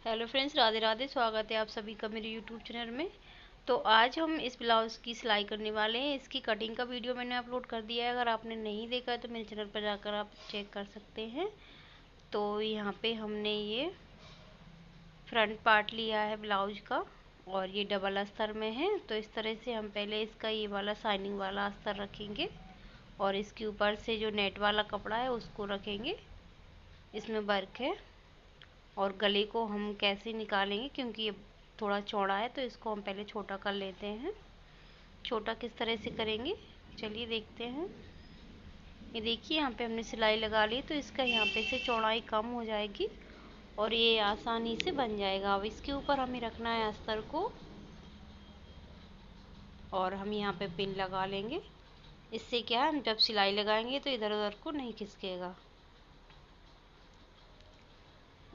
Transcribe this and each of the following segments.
Hello friends, Radhe Radhe. स्वागत है आप सभी का मेरे यूट्यूब चैनल में। तो आज हम इस ब्लाउज़ की सिलाई करने वाले हैं। इसकी कटिंग का वीडियो मैंने अपलोड कर दिया है। अगर आपने नहीं देखा है तो मेरे चैनल पर जाकर आप चेक कर सकते हैं। तो यहाँ पे हमने ये फ्रंट पार्ट लिया है ब्लाउज का और ये डबल अस्तर में है। तो इस तरह से हम पहले इसका ये वाला शाइनिंग वाला अस्तर रखेंगे और इसके ऊपर से जो नेट वाला कपड़ा है उसको रखेंगे। इसमें वर्क है। और गले को हम कैसे निकालेंगे, क्योंकि ये थोड़ा चौड़ा है तो इसको हम पहले छोटा कर लेते हैं। छोटा किस तरह से करेंगे चलिए देखते हैं। ये देखिए यहाँ पे हमने सिलाई लगा ली तो इसका यहाँ पे से चौड़ाई कम हो जाएगी और ये आसानी से बन जाएगा। अब इसके ऊपर हमें रखना है अस्तर को और हम यहाँ पे पिन लगा लेंगे। इससे क्या है, हम जब सिलाई लगाएंगे तो इधर उधर को नहीं खिसकेगा।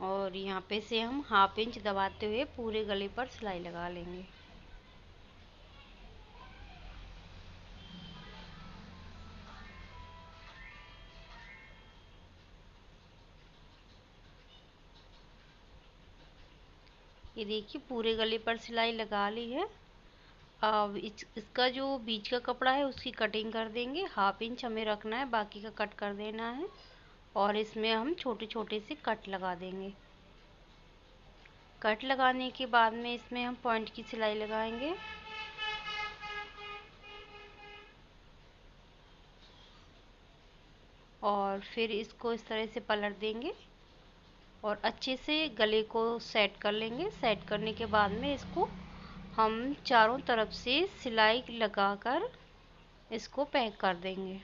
और यहाँ पे से हम हाफ इंच दबाते हुए पूरे गले पर सिलाई लगा लेंगे। ये देखिए पूरे गले पर सिलाई लगा ली है। अब इसका जो बीच का कपड़ा है उसकी कटिंग कर देंगे। हाफ इंच हमें रखना है, बाकी का कट कर देना है और इसमें हम छोटे छोटे से कट लगा देंगे। कट लगाने के बाद में इसमें हम पॉइंट की सिलाई लगाएंगे। और फिर इसको इस तरह से पलट देंगे और अच्छे से गले को सेट कर लेंगे। सेट करने के बाद में इसको हम चारों तरफ से सिलाई लगाकर इसको पैक कर देंगे।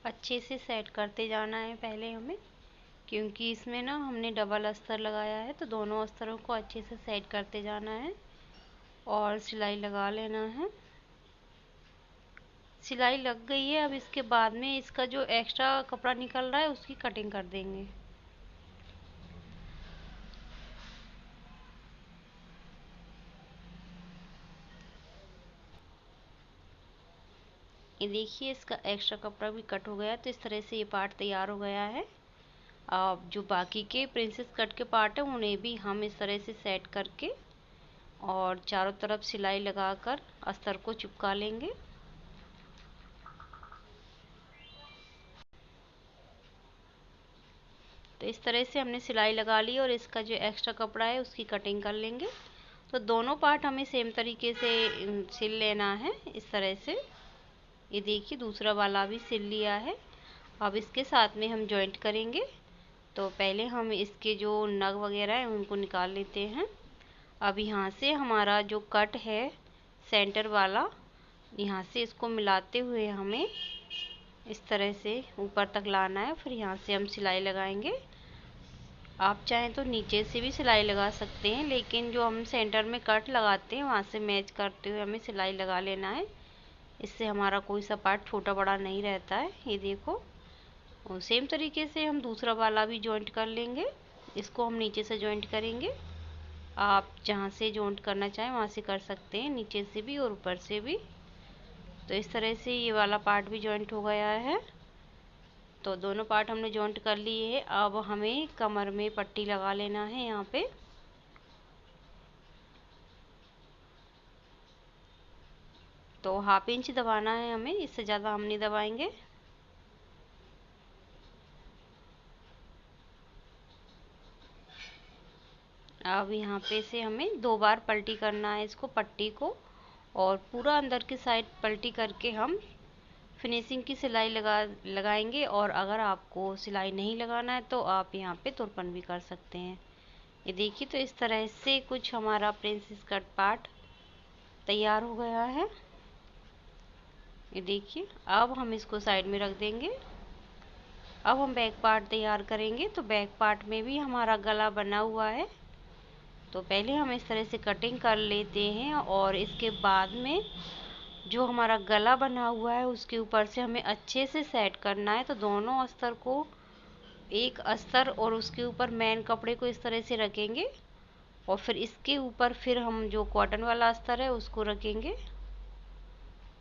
अच्छे से सेट करते जाना है पहले हमें, क्योंकि इसमें ना हमने डबल अस्तर लगाया है तो दोनों अस्तरों को अच्छे से सेट करते जाना है और सिलाई लगा लेना है। सिलाई लग गई है। अब इसके बाद में इसका जो एक्स्ट्रा कपड़ा निकल रहा है उसकी कटिंग कर देंगे। ये देखिए इसका एक्स्ट्रा कपड़ा भी कट हो गया है। तो इस तरह से ये पार्ट तैयार हो गया है। अब जो बाकी के प्रिंसेस कट के पार्ट है उन्हें भी हम इस तरह से सेट करके और चारों तरफ सिलाई लगाकर अस्तर को चिपका लेंगे। तो इस तरह से हमने सिलाई लगा ली और इसका जो एक्स्ट्रा कपड़ा है उसकी कटिंग कर लेंगे। तो दोनों पार्ट हमें सेम तरीके से सिल लेना है इस तरह से। ये देखिए दूसरा वाला भी सिल लिया है। अब इसके साथ में हम जॉइंट करेंगे। तो पहले हम इसके जो नग वगैरह हैं उनको निकाल लेते हैं। अब यहाँ से हमारा जो कट है सेंटर वाला, यहाँ से इसको मिलाते हुए हमें इस तरह से ऊपर तक लाना है। फिर यहाँ से हम सिलाई लगाएंगे। आप चाहें तो नीचे से भी सिलाई लगा सकते हैं, लेकिन जो हम सेंटर में कट लगाते हैं वहाँ से मैच करते हुए हमें सिलाई लगा लेना है। इससे हमारा कोई सा पार्ट छोटा बड़ा नहीं रहता है। ये देखो, और सेम तरीके से हम दूसरा वाला भी जॉइंट कर लेंगे। इसको हम नीचे से जॉइंट करेंगे। आप जहाँ से जॉइंट करना चाहें वहाँ से कर सकते हैं, नीचे से भी और ऊपर से भी। तो इस तरह से ये वाला पार्ट भी जॉइंट हो गया है। तो दोनों पार्ट हमने जॉइंट कर लिए हैं। अब हमें कमर में पट्टी लगा लेना है यहाँ पे। तो हाफ इंच दबाना है हमें, इससे ज़्यादा हम नहीं दबाएंगे। अब यहाँ पे से हमें 2 बार पलटी करना है इसको, पट्टी को, और पूरा अंदर की साइड पलटी करके हम फिनिशिंग की सिलाई लगाएंगे। और अगर आपको सिलाई नहीं लगाना है तो आप यहाँ पे तुरपन भी कर सकते हैं। ये देखिए, तो इस तरह से कुछ हमारा प्रिंसेस कट पार्ट तैयार हो गया है। ये देखिए, अब हम इसको साइड में रख देंगे। अब हम बैक पार्ट तैयार करेंगे। तो बैक पार्ट में भी हमारा गला बना हुआ है। तो पहले हम इस तरह से कटिंग कर लेते हैं और इसके बाद में जो हमारा गला बना हुआ है उसके ऊपर से हमें अच्छे से सेट करना है। तो दोनों अस्तर को, एक अस्तर और उसके ऊपर मेन कपड़े को इस तरह से रखेंगे और फिर इसके ऊपर फिर हम जो कॉटन वाला अस्तर है उसको रखेंगे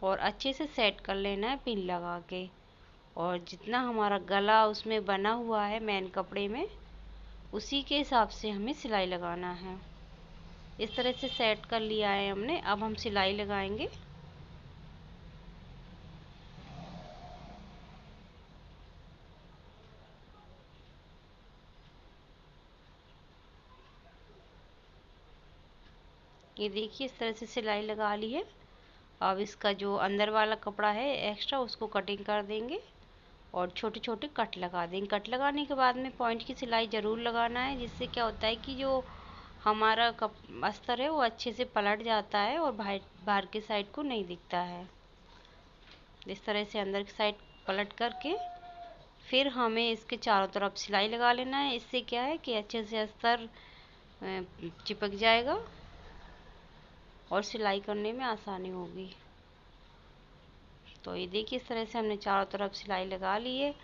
और अच्छे से सेट कर लेना है पिन लगा के। और जितना हमारा गला उसमें बना हुआ है मेन कपड़े में, उसी के हिसाब से हमें सिलाई लगाना है। इस तरह से सेट कर लिया है हमने। अब हम सिलाई लगाएंगे। ये देखिए इस तरह से सिलाई लगा ली है। अब इसका जो अंदर वाला कपड़ा है एक्स्ट्रा, उसको कटिंग कर देंगे और छोटे छोटे कट लगा देंगे। कट लगाने के बाद में पॉइंट की सिलाई ज़रूर लगाना है, जिससे क्या होता है कि जो हमारा अस्तर है वो अच्छे से पलट जाता है और बाहर बाहर की साइड को नहीं दिखता है। इस तरह से अंदर की साइड पलट करके फिर हमें इसके चारों तरफ सिलाई लगा लेना है। इससे क्या है कि अच्छे से अस्तर चिपक जाएगा और सिलाई करने में आसानी होगी। तो ये देखिए इस तरह से हमने चारों तरफ सिलाई लगा ली है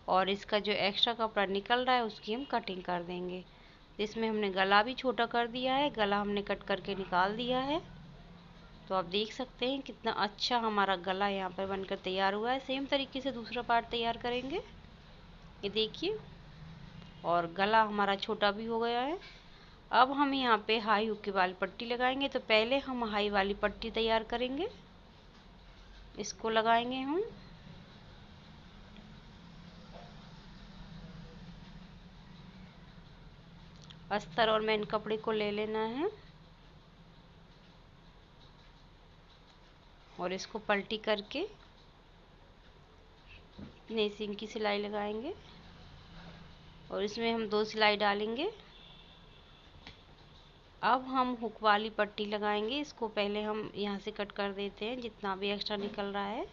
और इसका जो एक्स्ट्रा कपड़ा निकल रहा है उसकी हम कटिंग कर देंगे। इसमें हमने गला भी छोटा कर दिया है, गला हमने कट करके निकाल दिया है। तो आप देख सकते हैं कितना अच्छा हमारा गला यहाँ पर बनकर तैयार हुआ है। सेम तरीके से दूसरा पार्ट तैयार करेंगे। ये देखिए, और गला हमारा छोटा भी हो गया है। अब हम यहाँ पे हाई हुक की वाली पट्टी लगाएंगे। तो पहले हम हाई वाली पट्टी तैयार करेंगे, इसको लगाएंगे हम। अस्तर और मेन कपड़े को ले लेना है और इसको पलटी करके नेसिंग की सिलाई लगाएंगे और इसमें हम 2 सिलाई डालेंगे। अब हम हुक वाली पट्टी लगाएंगे। इसको पहले हम यहाँ से कट कर देते हैं जितना भी एक्स्ट्रा निकल रहा है।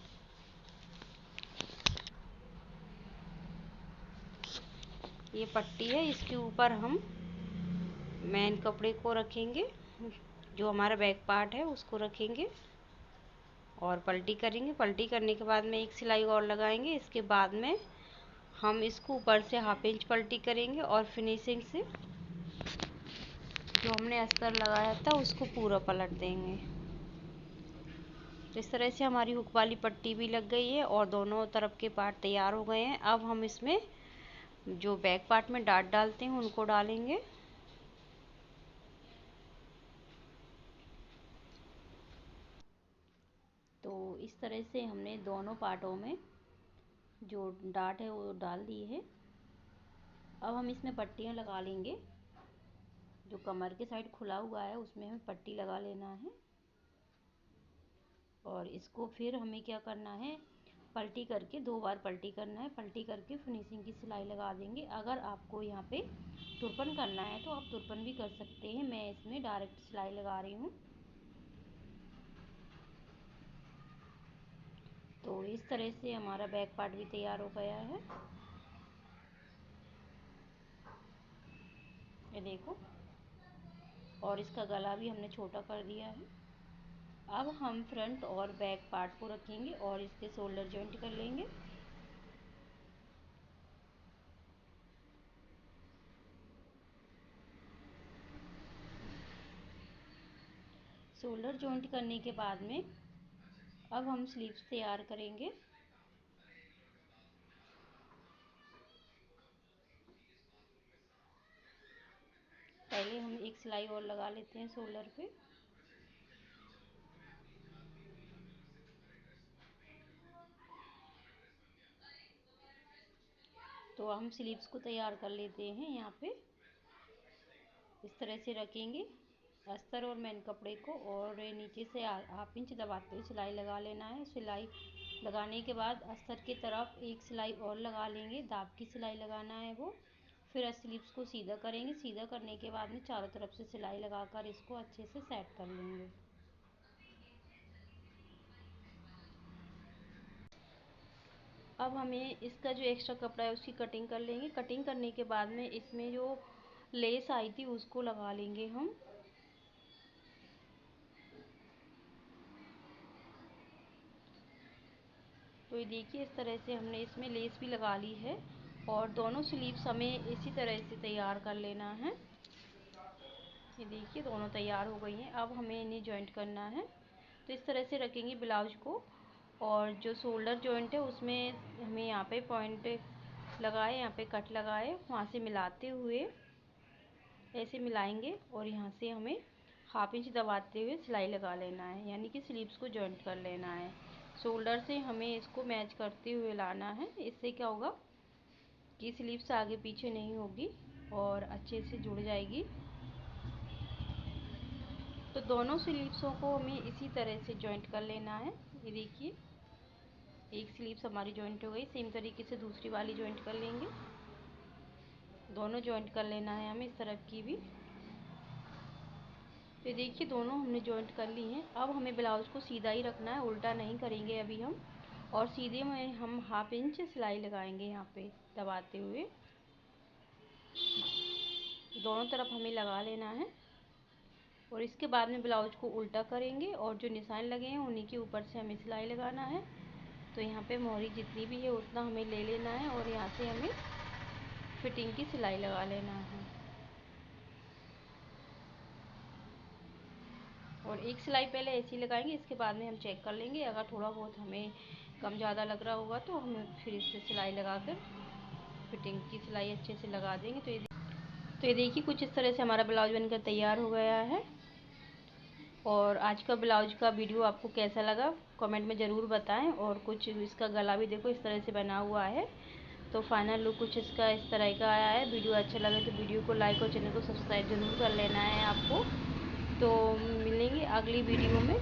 ये पट्टी है, इसके ऊपर हम मेन कपड़े को रखेंगे, जो हमारा बैक पार्ट है उसको रखेंगे और पलटी करेंगे। पलटी करने के बाद में एक सिलाई और लगाएंगे। इसके बाद में हम इसको ऊपर से 1/2 इंच पलटी करेंगे और फिनिशिंग से जो हमने अस्तर लगाया था उसको पूरा पलट देंगे। तो इस तरह से हमारी हुक वाली पट्टी भी लग गई है और दोनों तरफ के पार्ट तैयार हो गए हैं। अब हम इसमें जो बैक पार्ट में डाट डालते हैं उनको डालेंगे। तो इस तरह से हमने दोनों पार्टों में जो डाट है वो डाल दी है। अब हम इसमें पट्टियाँ लगा लेंगे। जो कमर के साइड खुला हुआ है उसमें हमें पट्टी लगा लेना है और इसको फिर हमें क्या करना है, पलटी करके 2 बार पलटी करना है। पलटी करके फिनिशिंग की सिलाई लगा देंगे। अगर आपको यहाँ पे तुरपन करना है तो आप तुरपन भी कर सकते हैं। मैं इसमें डायरेक्ट सिलाई लगा रही हूँ। तो इस तरह से हमारा बैक पार्ट भी तैयार हो गया है। ये देखो, और इसका गला भी हमने छोटा कर दिया है। अब हम फ्रंट और बैक पार्ट को रखेंगे और इसके शोल्डर जॉइंट कर लेंगे। शोल्डर जॉइंट करने के बाद में अब हम स्लीव्स तैयार करेंगे। पहले हम एक सिलाई और लगा लेते हैं शोल्डर पे। तो हम स्लीव्स को तैयार कर लेते हैं। यहाँ पे इस तरह से रखेंगे अस्तर और मेन कपड़े को और नीचे से 1/2 इंच दबाते हुए सिलाई लगा लेना है। सिलाई लगाने के बाद अस्तर की तरफ एक सिलाई और लगा लेंगे, दाब की सिलाई लगाना है वो। फिर स्लीव्स को सीधा करेंगे। सीधा करने के बाद में चारों तरफ से सिलाई लगाकर इसको अच्छे से सेट कर लेंगे। अब हमें इसका जो एक्स्ट्रा कपड़ा है उसकी कटिंग कर लेंगे। कटिंग करने के बाद में इसमें जो लेस आई थी उसको लगा लेंगे हम। तो ये देखिए इस तरह से हमने इसमें लेस भी लगा ली है और दोनों स्लीव्स हमें इसी तरह से तैयार कर लेना है। ये देखिए दोनों तैयार हो गई हैं। अब हमें इन्हें जॉइंट करना है। तो इस तरह से रखेंगे ब्लाउज को, और जो शोल्डर जॉइंट है उसमें हमें यहाँ पे पॉइंट लगाए, यहाँ पे कट लगाए, वहाँ से मिलाते हुए ऐसे मिलाएंगे और यहाँ से हमें हाफ इंच दबाते हुए सिलाई लगा लेना है, यानी कि स्लीव्स को जॉइंट कर लेना है। शोल्डर से हमें इसको मैच करते हुए लाना है। इससे क्या होगा कि स्लीव्स आगे पीछे नहीं होगी और अच्छे से जुड़ जाएगी। तो दोनों स्लीव्सों को हमें इसी तरह से जॉइंट कर लेना है। ये देखिए एक स्लीव्स हमारी जॉइंट हो गई, सेम तरीके से दूसरी वाली जॉइंट कर लेंगे। दोनों जॉइंट कर लेना है हमें इस तरफ की भी। तो देखिए दोनों हमने जॉइंट कर ली हैं। अब हमें ब्लाउज को सीधा ही रखना है, उल्टा नहीं करेंगे अभी हम। और सीधे में हम हाफ इंच सिलाई लगाएंगे यहाँ पे दबाते हुए। दोनों तरफ हमें लगा लेना है और इसके बाद में ब्लाउज को उल्टा करेंगे और जो निशान लगे हैं उन्हीं के ऊपर से हमें सिलाई लगाना है। तो यहाँ पे मोहरी जितनी भी है उतना हमें ले लेना है और यहाँ से हमें फिटिंग की सिलाई लगा लेना है। और एक सिलाई पहले ऐसी लगाएंगे, इसके बाद में हम चेक कर लेंगे। अगर थोड़ा बहुत हमें कम ज़्यादा लग रहा होगा तो हम फिर इससे सिलाई लगाकर फिटिंग की सिलाई अच्छे से लगा देंगे। तो ये देखिए कुछ इस तरह से हमारा ब्लाउज बनकर तैयार हो गया है। और आज का ब्लाउज का वीडियो आपको कैसा लगा कमेंट में ज़रूर बताएं। और कुछ इसका गला भी देखो इस तरह से बना हुआ है। तो फाइनल लुक कुछ इसका इस तरह का आया है। वीडियो अच्छा लगे तो वीडियो को लाइक और चैनल को सब्सक्राइब ज़रूर कर लेना है आपको। तो मिलेंगे अगली वीडियो में।